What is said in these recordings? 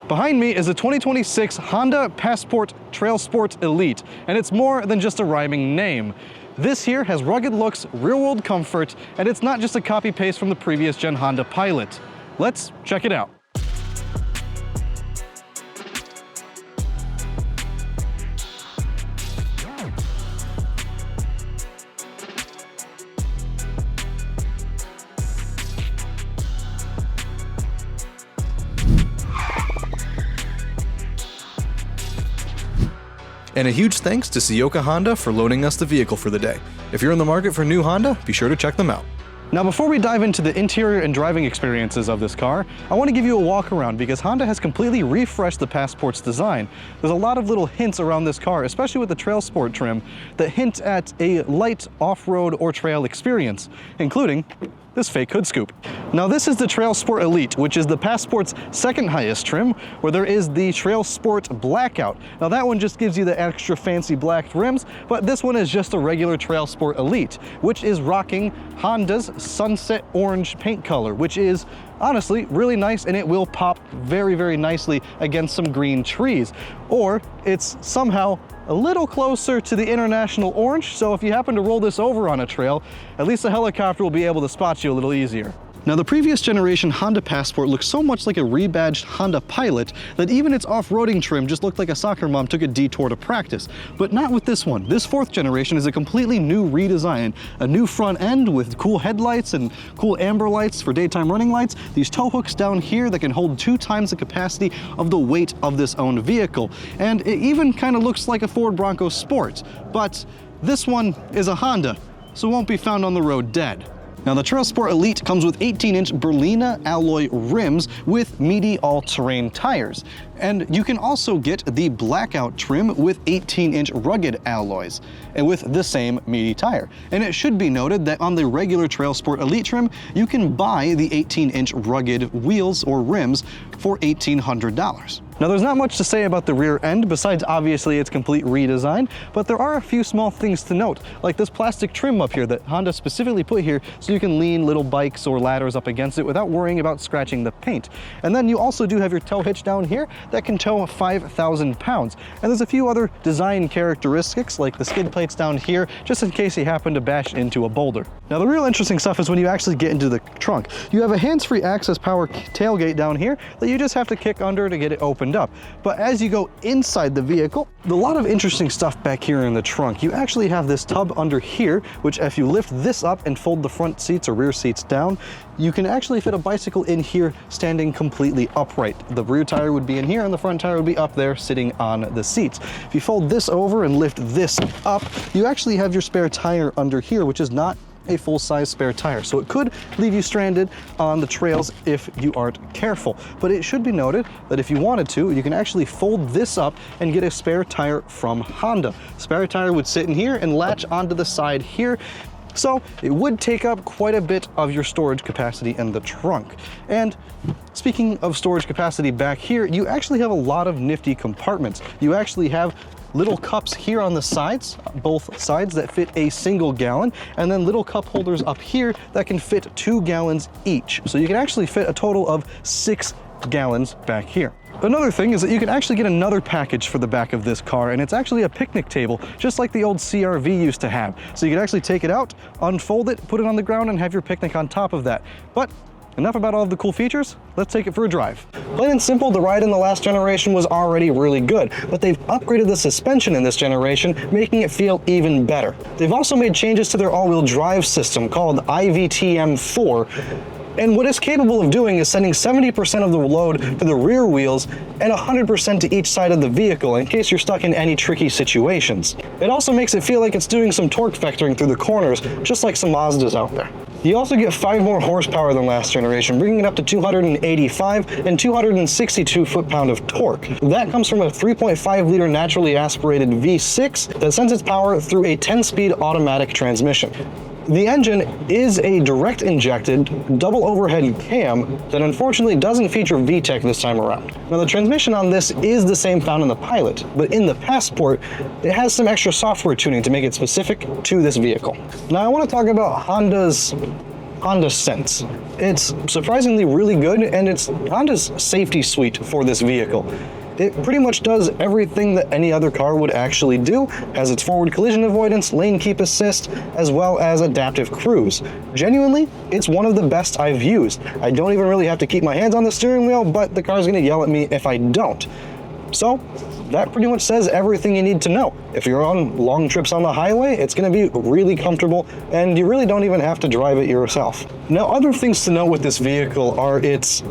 Behind me is a 2026 Honda Passport TrailSport Elite, and it's more than just a rhyming name. This here has rugged looks, rear-world comfort, and it's not just a copy-paste from the previous gen Honda Pilot. Let's check it out. And a huge thanks to Ciocca Honda for loaning us the vehicle for the day. If you're in the market for new Honda, be sure to check them out. Now before we dive into the interior and driving experiences of this car, I want to give you a walk around because Honda has completely refreshed the Passport's design. There's a lot of little hints around this car, especially with the TrailSport trim, that hint at a light off-road or trail experience, including this fake hood scoop. Now this is the TrailSport Elite, which is the Passport's second highest trim, where there is the TrailSport Blackout. Now that one just gives you the extra fancy black rims, but this one is just a regular TrailSport Elite, which is rocking Honda's Sunset Orange paint color, which is honestly really nice, and it will pop very, very nicely against some green trees. Or it's somehow a little closer to the International Orange, so if you happen to roll this over on a trail, at least the helicopter will be able to spot you a little easier. Now the previous generation Honda Passport looked so much like a rebadged Honda Pilot that even its off-roading trim just looked like a soccer mom took a detour to practice. But not with this one. This fourth generation is a completely new redesign. A new front end with cool headlights and cool amber lights for daytime running lights. These tow hooks down here that can hold 2 times the capacity of the weight of this owned vehicle. And it even kind of looks like a Ford Bronco Sport. But this one is a Honda, so it won't be found on the road dead. Now the TrailSport Elite comes with 18-inch Berlina alloy rims with meaty all-terrain tires. And you can also get the Blackout trim with 18-inch rugged alloys and with the same meaty tire. And it should be noted that on the regular TrailSport Elite trim, you can buy the 18-inch rugged wheels or rims for $1,800. Now there's not much to say about the rear end besides obviously its complete redesign, but there are a few small things to note, like this plastic trim up here that Honda specifically put here so you can lean little bikes or ladders up against it without worrying about scratching the paint. And then you also do have your tow hitch down here that can tow 5,000 pounds. And there's a few other design characteristics like the skid plates down here, just in case you happen to bash into a boulder. Now the real interesting stuff is when you actually get into the trunk. You have a hands-free access power tailgate down here that you just have to kick under to get it opened up. But as you go inside the vehicle, a lot of interesting stuff back here in the trunk. You actually have this tub under here, which if you lift this up and fold the front seats or rear seats down, you can actually fit a bicycle in here standing completely upright. The rear tire would be in here and the front tire would be up there sitting on the seats. If you fold this over and lift this up, you actually have your spare tire under here, which is not a full-size spare tire, so it could leave you stranded on the trails if you aren't careful. But it should be noted that if you wanted to, you can actually fold this up and get a spare tire from Honda. Spare tire would sit in here and latch onto the side here, so it would take up quite a bit of your storage capacity in the trunk. And speaking of storage capacity back here, you actually have a lot of nifty compartments. You actually have little cups here on the sides, both sides, that fit a single gallon, and then little cup holders up here that can fit 2 gallons each. So you can actually fit a total of 6 gallons back here. Another thing is that you can actually get another package for the back of this car, and it's actually a picnic table, just like the old CR-V used to have. So you can actually take it out, unfold it, put it on the ground, and have your picnic on top of that. But enough about all of the cool features, let's take it for a drive. Plain and simple, the ride in the last generation was already really good, but they've upgraded the suspension in this generation, making it feel even better. They've also made changes to their all-wheel drive system called IVTM4, and what it's capable of doing is sending 70% of the load to the rear wheels and 100% to each side of the vehicle in case you're stuck in any tricky situations. It also makes it feel like it's doing some torque vectoring through the corners, just like some Mazdas out there. You also get 5 more horsepower than last generation, bringing it up to 285 and 262 foot-pound of torque. That comes from a 3.5-liter naturally aspirated V6 that sends its power through a 10-speed automatic transmission. The engine is a direct injected double overhead cam that unfortunately doesn't feature VTEC this time around. Now the transmission on this is the same found in the Pilot, but in the Passport, it has some extra software tuning to make it specific to this vehicle. Now I want to talk about Honda's Honda Sense. It's surprisingly really good, and it's Honda's safety suite for this vehicle. It pretty much does everything that any other car would actually do, has its forward collision avoidance, lane keep assist, as well as adaptive cruise. Genuinely, it's one of the best I've used. I don't even really have to keep my hands on the steering wheel, but the car's gonna yell at me if I don't. So, that pretty much says everything you need to know. If you're on long trips on the highway, it's gonna be really comfortable, and you really don't even have to drive it yourself. Now, other things to note with this vehicle are its,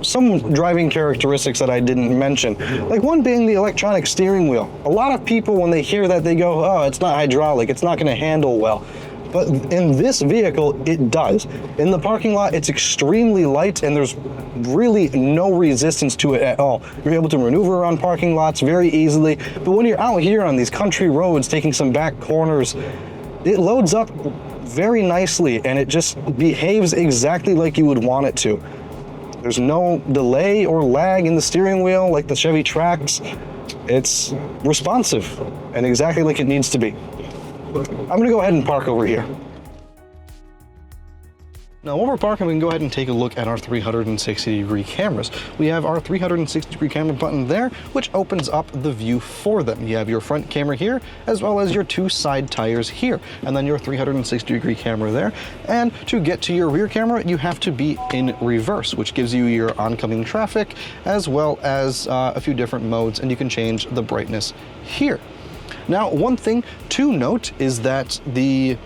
some driving characteristics that I didn't mention. Like one being the electronic steering wheel. A lot of people, when they hear that, they go, oh, it's not hydraulic, it's not gonna handle well. But in this vehicle, it does. In the parking lot, it's extremely light and there's really no resistance to it at all. You're able to maneuver around parking lots very easily, but when you're out here on these country roads, taking some back corners, it loads up very nicely and it just behaves exactly like you would want it to. There's no delay or lag in the steering wheel like the Chevy Trax. It's responsive and exactly like it needs to be. I'm gonna go ahead and park over here. Now, while we're parking, we can go ahead and take a look at our 360-degree cameras. We have our 360-degree camera button there, which opens up the view for them. You have your front camera here, as well as your two side tires here, and then your 360-degree camera there. And to get to your rear camera, you have to be in reverse, which gives you your oncoming traffic, as well as a few different modes, and you can change the brightness here. Now, one thing to note is that the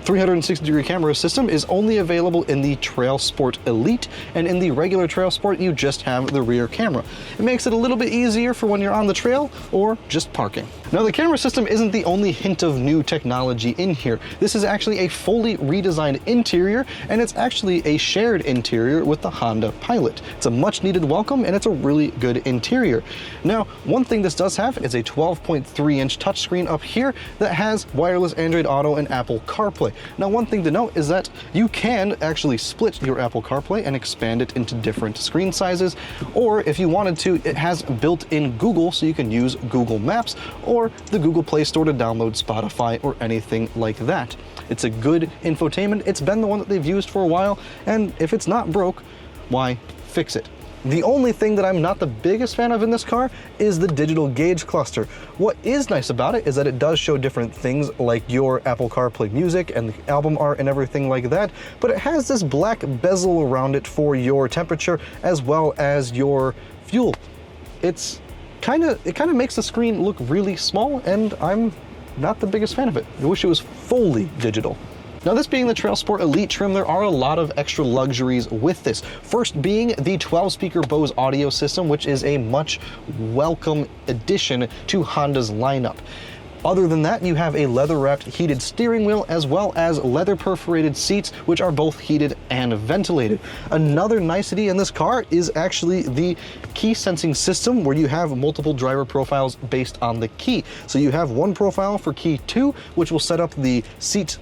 360-degree camera system is only available in the TrailSport Elite, and in the regular TrailSport, you just have the rear camera. It makes it a little bit easier for when you're on the trail or just parking. Now, the camera system isn't the only hint of new technology in here. This is actually a fully redesigned interior, and it's actually a shared interior with the Honda Pilot. It's a much-needed welcome, and it's a really good interior. Now, one thing this does have is a 12.3-inch touchscreen up here that has wireless Android Auto and Apple CarPlay. Now, one thing to note is that you can actually split your Apple CarPlay and expand it into different screen sizes, or if you wanted to, it has built-in Google, so you can use Google Maps or the Google Play Store to download Spotify or anything like that. It's a good infotainment. It's been the one that they've used for a while, and if it's not broke, why fix it? The only thing that I'm not the biggest fan of in this car is the digital gauge cluster. What is nice about it is that it does show different things like your Apple CarPlay music and the album art and everything like that, but it has this black bezel around it for your temperature as well as your fuel. It kind of makes the screen look really small, and I'm not the biggest fan of it. I wish it was fully digital. Now, this being the TrailSport Elite trim, there are a lot of extra luxuries with this. First being the 12-speaker Bose audio system, which is a much welcome addition to Honda's lineup. Other than that, you have a leather-wrapped heated steering wheel as well as leather-perforated seats, which are both heated and ventilated. Another nicety in this car is actually the key sensing system, where you have multiple driver profiles based on the key. So you have one profile for key 2, which will set up the seat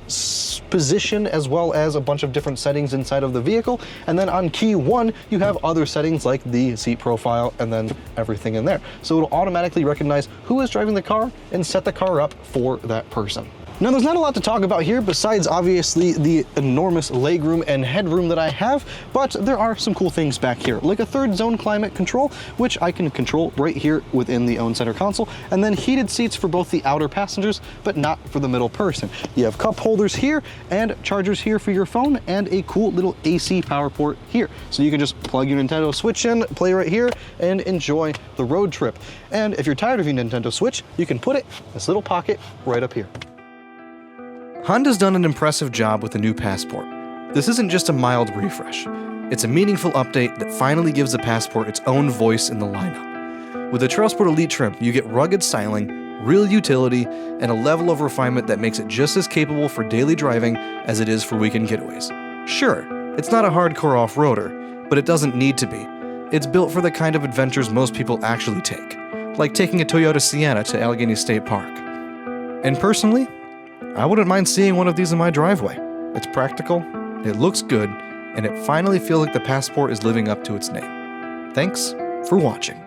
position as well as a bunch of different settings inside of the vehicle. And then on key 1, you have other settings like the seat profile and then everything in there. So it'll automatically recognize who is driving the car and set the car up for that person. Now, there's not a lot to talk about here besides obviously the enormous legroom and headroom that I have, but there are some cool things back here, like a third zone climate control, which I can control right here within the own center console, and then heated seats for both the outer passengers, but not for the middle person. You have cup holders here and chargers here for your phone, and a cool little AC power port here. So you can just plug your Nintendo Switch in, play right here, and enjoy the road trip. And if you're tired of your Nintendo Switch, you can put it in this little pocket right up here. Honda's done an impressive job with the new Passport. This isn't just a mild refresh. It's a meaningful update that finally gives the Passport its own voice in the lineup. With the TrailSport Elite trim, you get rugged styling, real utility, and a level of refinement that makes it just as capable for daily driving as it is for weekend getaways. Sure, it's not a hardcore off-roader, but it doesn't need to be. It's built for the kind of adventures most people actually take, like taking a Toyota Sienna to Allegheny State Park. And personally, I wouldn't mind seeing one of these in my driveway. It's practical, it looks good, and it finally feels like the Passport is living up to its name. Thanks for watching.